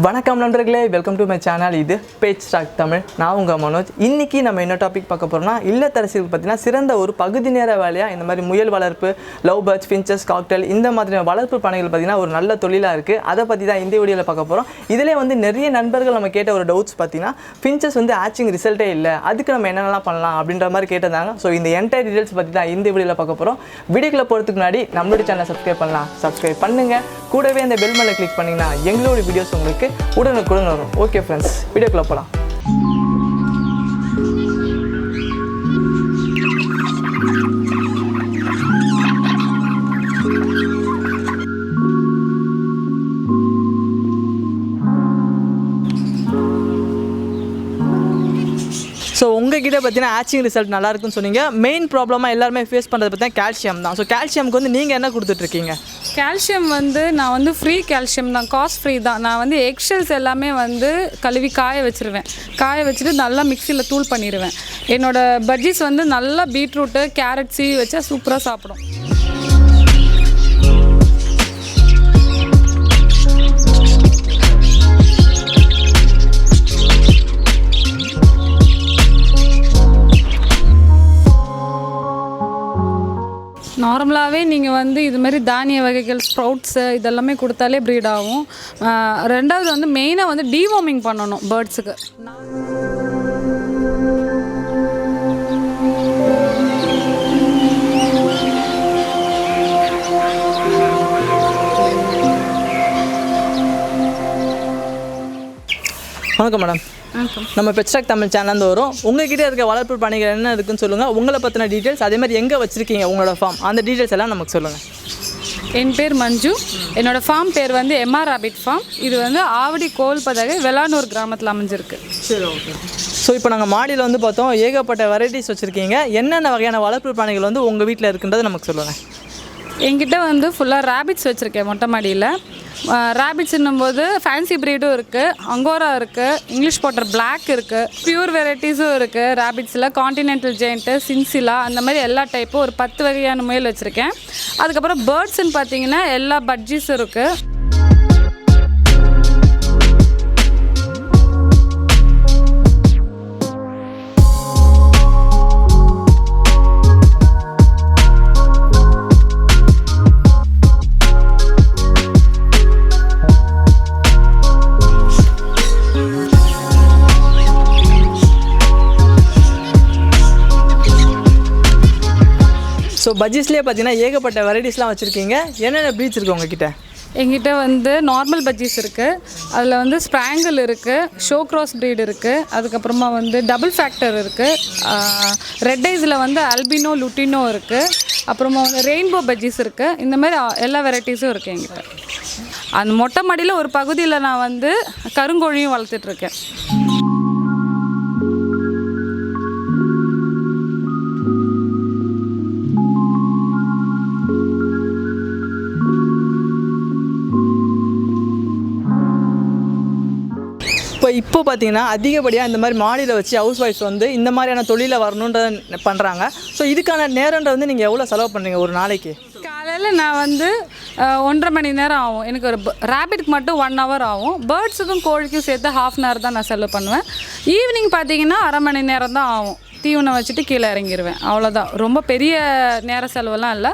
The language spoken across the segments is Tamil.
வணக்கம் நண்பர்களே, வெல்கம் டு மை சேனல். இது பேஜ் ஸ்டாக் தமிழ். நான் உங்கள் மனோஜ். இன்றைக்கி நம்ம என்ன டாபிக் பார்க்க போகிறோம்னா, இல்லத்தரசிகளுக்கு பார்த்தீங்கன்னா சிறந்த ஒரு பகுதி நேர வேலையாக இந்த மாதிரி முயல் வளர்ப்பு, லவ் பேர்ட்ஸ், ஃபின்ச்சஸ், காக்டெயில் இந்த மாதிரியான வளர்ப்பு பணிகள் பார்த்திங்கன்னா ஒரு நல்ல தொழிலாக இருக்குது. அதை பற்றி தான் இந்த வீடியோவில் பார்க்க போகிறோம். இதிலே வந்து நிறைய நண்பர்கள் நம்ம கேட்ட ஒரு டவுட்ஸ் பார்த்திங்கன்னா, ஃபின்ச்சஸ் வந்து ஆச்சிங் ரிசல்ட்டே இல்லை, அதுக்கு நம்ம என்னென்னலாம் பண்ணலாம் அப்படின்ற மாதிரி கேட்டிருந்தாங்க. ஸோ இந்த என்டையர் டீடைல்ஸ் பற்றி தான் இந்த வீடியோவில் பார்க்க போகிறோம். வீடியோக்குள்ளே போகிறதுக்கு முன்னாடி நம்மளுடைய சேனலை சப்ஸ்கிரைப் பண்ணுங்கள். கூடவே இந்த பெல் மேலே கிளிக் பண்ணிங்கன்னா எங்களோட வீடியோஸ் உங்களுக்கு உடனுக்குடன் வரும். ஓகே ஃப்ரெண்ட்ஸ், வீடியோக்குள்ள போகலாம். ஸோ உங்ககிட்ட பார்த்தீங்கன்னா ஆச்சிங் ரிசல்ட் நல்லா இருக்குன்னு சொன்னீங்க. மெயின் ப்ராப்ளமாக எல்லாருமே ஃபேஸ் பண்ணுறது பார்த்தீங்கன்னா கால்சியம் தான். ஸோ கால்சியமுக்கு வந்து நீங்கள் என்ன கொடுத்துட்ருக்கீங்க? கால்சியம் வந்து நான் வந்து ஃப்ரீ கால்சியம் தான், காஸ்ட் ஃப்ரீ தான். நான் வந்து எக்ஷெல்ஸ் எல்லாமே வந்து கழுவி காய வச்சுருவேன். காய வச்சுட்டு நல்லா மிக்சியில் தூள் பண்ணிடுவேன். என்னோடய பஜ்ஜீஸ் வந்து நல்லா பீட்ரூட்டு, கேரட் சீவி வச்சா சூப்பராக சாப்பிடும். நார்மலாகவே நீங்கள் வந்து இதுமாரி தானிய வகைகள், ஸ்ப்ரவுட்ஸு இதெல்லாமே கொடுத்தாலே ப்ரீட் ஆகும். ரெண்டாவது வந்து மெயினாக வந்து டீவார்மிங் பண்ணணும் பேர்ட்ஸுக்கு. வணக்கம் மேடம். நம்ம பெட் ஸ்டாக் தமிழ் சேனல்லேருந்து வரும். உங்ககிட்ட இருக்க வளர்ப்பு பணிகள் என்ன இருக்குன்னு சொல்லுங்கள். உங்களை பற்றின டீட்டெயில்ஸ், அதே மாதிரி எங்கே வச்சுருக்கீங்க உங்களோட ஃபார்ம், அந்த டீட்டெயில்ஸ் எல்லாம் நமக்கு சொல்லுங்கள். என் பேர் மஞ்சு. என்னோடய ஃபார்ம் பேர் வந்து எம்ஆர் ராபிட் ஃபார்ம். இது வந்து ஆவடி கோல்பதகை வெளானூர் கிராமத்தில் அமைஞ்சிருக்கு. சரி, ஓகே. ஸோ இப்போ நாங்கள் மாடியில் வந்து பார்த்தோம், ஏகப்பட்ட வெரைட்டிஸ் வச்சுருக்கீங்க. என்னென்ன வகையான வளர்ப்பு பிராணிகள் வந்து உங்கள் வீட்டில் இருக்குன்றது நமக்கு சொல்லுங்கள். என்கிட்ட வந்து ஃபுல்லாக ரேபிட்ஸ் வச்சுருக்கேன் மொட்டை மாடியில். ரேபிட்ஸ்ன்னும் போது ஃபேன்சி ப்ரீடும் இருக்குது, அங்கோரா இருக்குது, இங்கிலீஷ் போட்டர் பிளாக் இருக்குது, பியூர் வெரைட்டிஸும் இருக்குது. ரேபிட்ஸில் கான்டினென்டல் ஜெயிண்ட்டு, சின்சிலா அந்த மாதிரி எல்லா டைப்பும் ஒரு 10 வகையான முயல் வச்சுருக்கேன். அதுக்கப்புறம் பேர்ட்ஸ்ன்னு பார்த்தீங்கன்னா எல்லா பட்ஜீஸும் இருக்குது. ஸோ பஜ்ஜீஸ்லேயே பார்த்தீங்கன்னா ஏகப்பட்ட வெரைட்டிஸ்லாம் வச்சுருக்கீங்க. என்னென்ன ப்ரீட்ஸ் இருக்குது உங்ககிட்ட? எங்கிட்ட வந்து நார்மல் பஜ்ஜீஸ் இருக்குது, அதில் வந்து ஸ்ப்ராங்கிள் இருக்குது, ஷோ க்ராஸ் ப்ரீட் இருக்குது, அதுக்கப்புறமா வந்து டபுள் ஃபேக்டர் இருக்குது, ரெட் ஐஸில் வந்து அல்பினோ, லுட்டினோ இருக்குது, அப்புறமா வந்து ரெயின்போ பஜ்ஜீஸ் இருக்குது. இந்த மாதிரி எல்லா வெரைட்டிஸும் இருக்குது எங்கிட்ட. அந்த மொட்டை மாடியில் ஒரு பகுதியில் நான் வந்து கருங்கோழியும் வளர்த்துட்ருக்கேன். இப்போ பார்த்தீங்கன்னா அதிகப்படியாக இந்த மாதிரி மாடியில் வச்சு ஹவுஸ் ஒய்ஃப்ஸ் வந்து இந்த மாதிரியான தொழிலை வரணுன்றத பண்ணுறாங்க. ஸோ இதுக்கான நேரன்றது வந்து நீங்கள் எவ்வளோ செலவு பண்ணுறீங்க ஒரு நாளைக்கு? காலையில் நான் வந்து 1.5 மணி நேரம் ஆகும். எனக்கு ஒரு ரேபிட்க்கு மட்டும் 1 ஹவர் ஆகும். பேர்ட்ஸுக்கும் கோழிக்கும் சேர்த்து 1/2 அன் ஹவர் தான் நான் செலவு பண்ணுவேன். ஈவினிங் பார்த்தீங்கன்னா 1/2 மணி நேரம் தான் ஆகும். தீவனம் வச்சுட்டு கீழே இறங்கிடுவேன், அவ்வளோதான். ரொம்ப பெரிய நேர செலவெல்லாம் இல்லை.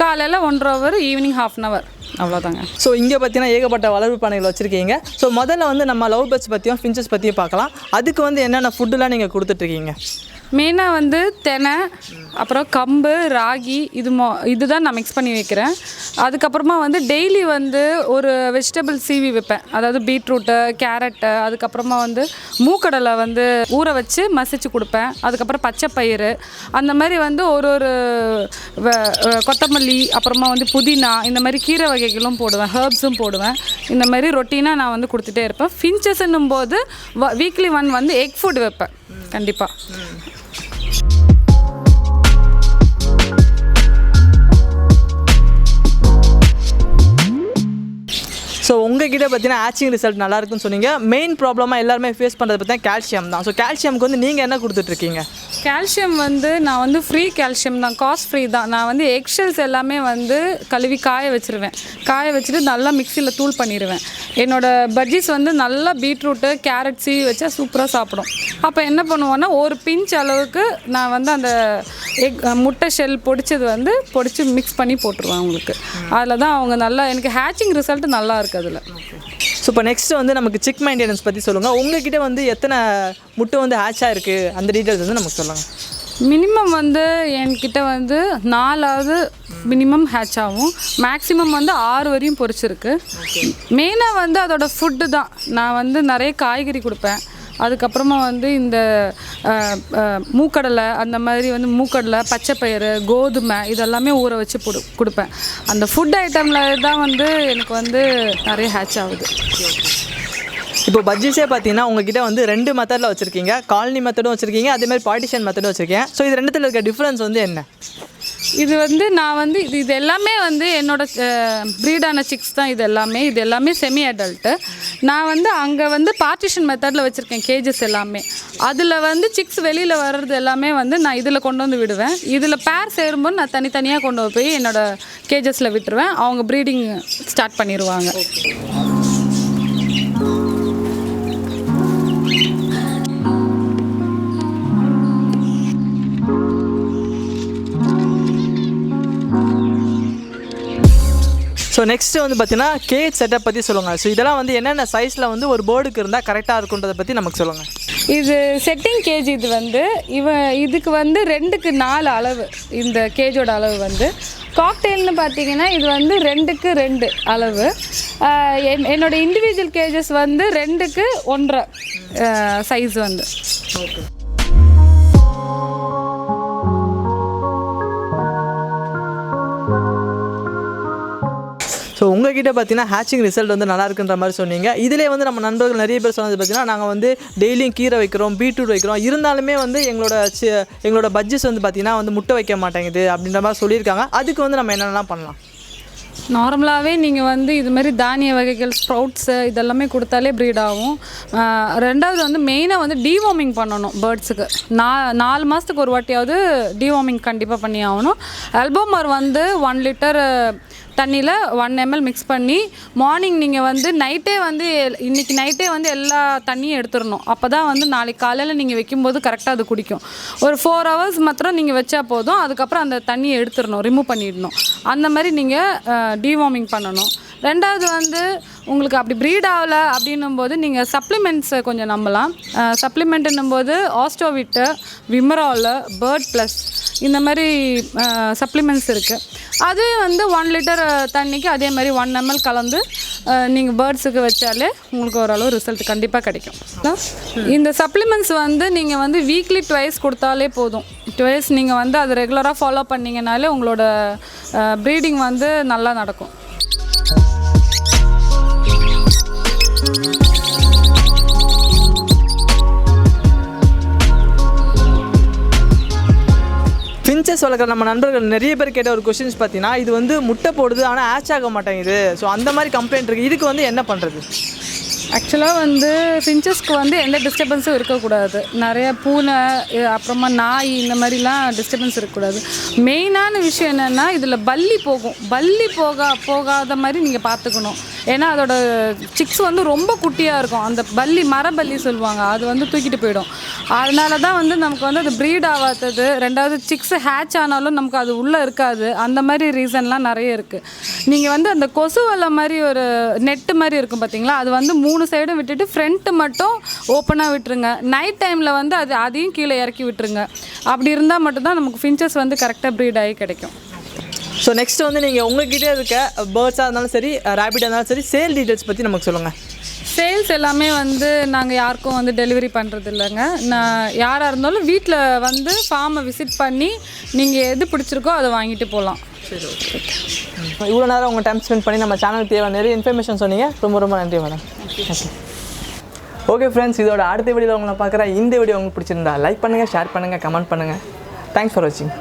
காலையில் 1.5 ஹவர், ஈவினிங் 1/2 அன் ஹவர், அவ்வளோதாங்க. ஸோ இங்கே பார்த்தீங்கன்னா ஏகப்பட்ட வளர்ப்பு பணிகள் வச்சுருக்கீங்க. ஸோ முதல்ல வந்து நம்ம லவ் பேர்ட்ஸ் பற்றியும் ஃபின்ச்சஸ் பற்றியும் பார்க்கலாம். அதுக்கு வந்து என்னென்ன ஃபுட்டுலாம் நீங்கள் கொடுத்துட்ருக்கீங்க? மெயினாக வந்து தெனை, அப்புறம் கம்பு, ராகி, இதுதான் நான் மிக்ஸ் பண்ணி வைக்கிறேன். அதுக்கப்புறமா வந்து டெய்லி வந்து ஒரு வெஜிடபிள் சீவி வைப்பேன். அதாவது பீட்ரூட்டு, கேரட்டு, அதுக்கப்புறமா வந்து மூக்கடலை வந்து ஊற வச்சு மசிச்சு கொடுப்பேன். அதுக்கப்புறம் பச்சை பயிறு, அந்த மாதிரி வந்து ஒரு கொத்தமல்லி, அப்புறமா வந்து புதினா, இந்த மாதிரி கீரை வகைகளும் போடுவேன், ஹெர்ப்ஸும் போடுவேன். இந்த மாதிரி ரொட்டீனாக நான் வந்து கொடுத்துட்டே இருப்பேன். ஃபின்ச்சஸ்ன்னும் போது வீக்லி 1 வந்து எக் ஃபுட் வைப்பேன் கண்டிப்பாக. ஸோ உங்ககிட்ட பார்த்தீங்கன்னா ஹேச்சிங் ரிசல்ட் நல்லா இருக்குன்னு சொன்னீங்க. மெயின் ப்ராப்ளமாக எல்லாருமே ஃபேஸ் பண்ணுறது பார்த்தீங்கன்னா கால்சியம் தான். ஸோ கால்சியமுக்கு வந்து நீங்கள் என்ன கொடுத்துட்ருக்கீங்க? கால்சியம் வந்து நான் வந்து ஃப்ரீ கால்சியம் தான், காஸ்ட் ஃப்ரீ தான். நான் வந்து எக்ஷெல்ஸ் எல்லாமே வந்து கழுவி காய வச்சுருவேன். காய வச்சுட்டு நல்லா மிக்சியில் தூள் பண்ணிடுவேன். என்னோடய பஜ்ஜீஸ் வந்து நல்லா பீட்ரூட்டு கேரட் சீவி வச்சா சூப்பராக சாப்பிடும். அப்போ என்ன பண்ணுவோன்னா ஒரு பிஞ்ச் அளவுக்கு நான் வந்து அந்த முட்டை ஷெல் பொடிச்சது வந்து பொடிச்சு மிக்ஸ் பண்ணி போட்டுருவேன் அவங்களுக்கு. அதில் தான் அவங்க நல்லா எனக்கு ஹேச்சிங் ரிசல்ட் நல்லா இருக்குது அதில். ஸோ இப்போ நெக்ஸ்ட்டு வந்து நமக்கு சிக் மெயின்டெனன்ஸ் பற்றி சொல்லுங்கள். உங்கள்கிட்ட வந்து எத்தனை முட்டை வந்து ஹேட்சாக இருக்குது அந்த டீட்டெயில்ஸ் வந்து நமக்கு சொல்லுங்கள். மினிமம் வந்து என்கிட்ட வந்து 4 மினிமம் ஹேட்ச் ஆகும். மேக்ஸிமம் வந்து 6 வரையும் பொரிச்சிருக்கு. மெயினாக வந்து அதோட ஃபுட்டு தான். நான் வந்து நிறைய காய்கறி கொடுப்பேன். அதுக்கப்புறமா வந்து இந்த மூக்கடலை அந்த மாதிரி வந்து மூக்கடலை, பச்சைப்பயிறு, கோதுமை இதெல்லாமே ஊற வச்சு கொடுப்பேன். அந்த ஃபுட் ஐட்டமில் தான் வந்து எனக்கு வந்து நிறைய ஹேட்ச் ஆகுது. இப்போ பஜ்ஜீஸே பார்த்தீங்கன்னா உங்ககிட்ட வந்து 2 மெத்தடில் வச்சுருக்கீங்க. காலனி மெத்தடும் வச்சுருக்கீங்க, அதேமாதிரி பார்ட்டிஷன் மெத்தடும் வச்சுருக்கீங்க. ஸோ இது ரெண்டுத்தில் இருக்க டிஃப்ரென்ஸ் வந்து என்ன? இது வந்து நான் வந்து இது எல்லாமே வந்து என்னோடய ப்ரீடான சிக்ஸ் தான். இது எல்லாமே செமி அடல்ட்டு. நான் வந்து அங்கே வந்து பார்ட்டிஷன் மெத்தடில் வச்சுருக்கேன் கேஜஸ் எல்லாமே. அதில் வந்து சிக்ஸ் வெளியில் வர்றது எல்லாமே வந்து நான் இதில் கொண்டு வந்து விடுவேன். இதில் பேர் சேரும்போது நான் தனித்தனியாக கொண்டு போய் என்னோடய கேஜஸில் விட்டுருவேன். அவங்க ப்ரீடிங் ஸ்டார்ட் பண்ணிடுவாங்க. ஸோ நெக்ஸ்ட்டு வந்து பார்த்தீங்கன்னா கேஜ் செட்டப் பற்றி சொல்லுங்கள். ஸோ இதெல்லாம் வந்து என்னென்ன சைஸில் வந்து ஒரு பேர்டுக்கு இருந்தால் கரெக்டாக இருக்குன்றதை பற்றி நமக்கு சொல்லுங்கள். இது செட்டிங் கேஜ். இது வந்து இதுக்கு வந்து 2க்கு 4 அளவு. இந்த கேஜோட அளவு வந்து காக்டெயில்னு பார்த்தீங்கன்னா இது வந்து 2க்கு 2 அளவு. என்னோடய இண்டிவிஜுவல் கேஜஸ் வந்து 2க்கு 1.5 சைஸ் வந்து. ஓகே. ஸோ உங்கள்கிட்ட பார்த்தீங்கன்னா ஹேச்சிங் ரிசல்ட் வந்து நல்லா இருக்குன்ற மாதிரி சொன்னீங்க. இதிலே வந்து நம்ம நண்பர்கள் நிறைய பேர் சொன்னது பார்த்தீங்கன்னா நாங்கள் வந்து டெய்லியும் கீரை வைக்கிறோம், பீட்ரூட் வைக்கிறோம், இருந்தாலுமே வந்து எங்களோட பட்ஜெட் வந்து பார்த்திங்கன்னா வந்து முட்டை வைக்க மாட்டேங்குது அப்படின்ற மாதிரி சொல்லியிருக்காங்க. அதுக்கு வந்து நம்ம என்னென்னலாம் பண்ணலாம்? நார்மலாகவே நீங்கள் வந்து இதுமாரி தானிய வகைகள், ஸ்ப்ரவுட்ஸு இதெல்லாமே கொடுத்தாலே ப்ரீட் ஆகும். 2வது வந்து மெயினாக வந்து டீவார்மிங் பண்ணணும் பேர்ட்ஸுக்கு. 4 மாதத்துக்கு ஒரு வாட்டியாவது டீவார்மிங் கண்டிப்பாக பண்ணி ஆகணும். ஆல்போமர் வந்து 1 லிட்டர் தண்ணியில் 1 ml மிக்ஸ் பண்ணி மார்னிங் நீங்கள் வந்து நைட்டே வந்து இன்றைக்கி நைட்டே வந்து எல்லா தண்ணியும் எடுத்துடணும். அப்போ தான் வந்து நாளைக்கு காலையில் நீங்கள் வைக்கும்போது கரெக்டாக அது குடிக்கும். ஒரு 4 hours மாத்திரம் நீங்கள் வச்சா போதும். அதுக்கப்புறம் அந்த தண்ணியை எடுத்துடணும், ரிமூவ் பண்ணிடணும். அந்த மாதிரி நீங்கள் டீவார்மிங் பண்ணணும். 2வது வந்து உங்களுக்கு அப்படி ப்ரீட் ஆகலை அப்படின்னும் போது நீங்கள் சப்ளிமெண்ட்ஸை கொஞ்சம் நம்பலாம். சப்ளிமெண்ட்டுன்னும் போது ஆஸ்டோவிட்டு, விமரால், பேர்ட் ப்ளஸ் இந்த மாதிரி சப்ளிமெண்ட்ஸ் இருக்குது. அது வந்து 1 லிட்டர் தண்ணிக்கு அதே மாதிரி 1 ml கலந்து நீங்கள் பேர்ட்ஸுக்கு வச்சாலே உங்களுக்கு ஓரளவு ரிசல்ட் கண்டிப்பாக கிடைக்கும். இந்த சப்ளிமெண்ட்ஸ் வந்து நீங்கள் வந்து வீக்லி 2 கொடுத்தாலே போதும். 2 நீங்கள் வந்து அதை ரெகுலராக ஃபாலோ பண்ணிங்கனாலே உங்களோட ப்ரீடிங் வந்து நல்லா நடக்கும். ஃபின்ச்சஸ் வளர்க்குற நம்ம நண்பர்கள் நிறைய பேர் கேட்ட ஒரு கொஸ்டின்ஸ் பார்த்தீங்கன்னா இது வந்து முட்டை போடுது ஆனால் ஹேட்ச் ஆக மாட்டேங்குது. ஸோ அந்த மாதிரி கம்ப்ளைண்ட் இருக்குது. இதுக்கு வந்து என்ன பண்ணுறது? ஆக்சுவலாக வந்து ஃபின்ச்சஸ்க்கு வந்து எந்த டிஸ்டர்பன்ஸும் இருக்கக்கூடாது. நிறைய பூனை, அப்புறமா நாய் இந்த மாதிரிலாம் டிஸ்டர்பன்ஸ் இருக்கக்கூடாது. மெயினான விஷயம் என்னென்னா இதில் பல்லி போகும். பல்லி போகாத மாதிரி நீங்கள் பார்த்துக்கணும். ஏன்னா அதோட சிக்ஸ் வந்து ரொம்ப குட்டியாக இருக்கும். அந்த பல்லி, மரபல்லி சொல்லுவாங்க, அது வந்து தூக்கிட்டு போயிடும். அதனால தான் வந்து நமக்கு வந்து அது ப்ரீட் ஆகாதது. 2வது சிக்ஸ் ஹேட்ச் ஆனாலும் நமக்கு அது உள்ளே இருக்காது. அந்த மாதிரி ரீசன்லாம் நிறைய இருக்குது. நீங்கள் வந்து அந்த கொசு வலை மாதிரி ஒரு நெட்டு மாதிரி இருக்கும் பார்த்தீங்களா, அது வந்து 3 சைடும் விட்டுட்டு ஃப்ரண்ட்டு மட்டும் ஓப்பனாக விட்டுருங்க. நைட் டைமில் வந்து அதையும் கீழே இறக்கி விட்டுருங்க. அப்படி இருந்தால் மட்டும்தான் நமக்கு ஃபின்ச்சஸ் வந்து கரெக்டாக ப்ரீட் ஆகி கிடைக்கும். ஸோ நெக்ஸ்ட்டு வந்து நீங்கள் உங்கள்கிட்ட இருக்க பேர்ட்ஸாக இருந்தாலும் சரி, ரேபிட்டாக இருந்தாலும் சரி, சேல் டீட்டெயில்ஸ் பற்றி நமக்கு சொல்லுங்கள். சேல்ஸ் எல்லாமே வந்து நாங்கள் யாருக்கும் வந்து டெலிவரி பண்ணுறது இல்லைங்க. நான் யாராக இருந்தாலும் வீட்டில் வந்து ஃபார்மை விசிட் பண்ணி நீங்கள் எது பிடிச்சிருக்கோ அதை வாங்கிட்டு போகலாம். சரி, ஓகே. இவ்வளோ நேரம் உங்கள் டைம் ஸ்பெண்ட் பண்ணி நம்ம சேனலுக்கு தேவை நிறைய இன்ஃபர்மேஷன் சொன்னீங்க. ரொம்ப ரொம்ப நன்றி மேடம். ஓகே ஃப்ரெண்ட்ஸ், இதோட அடுத்த வீடியோவில் உங்களை பார்க்குறேன். இந்த வீடியோ உங்களுக்கு பிடிச்சிருந்தா லைக் பண்ணுங்கள், ஷேர் பண்ணுங்கள், கமெண்ட் பண்ணுங்கள். தேங்க்ஸ் ஃபார் வாட்சிங்.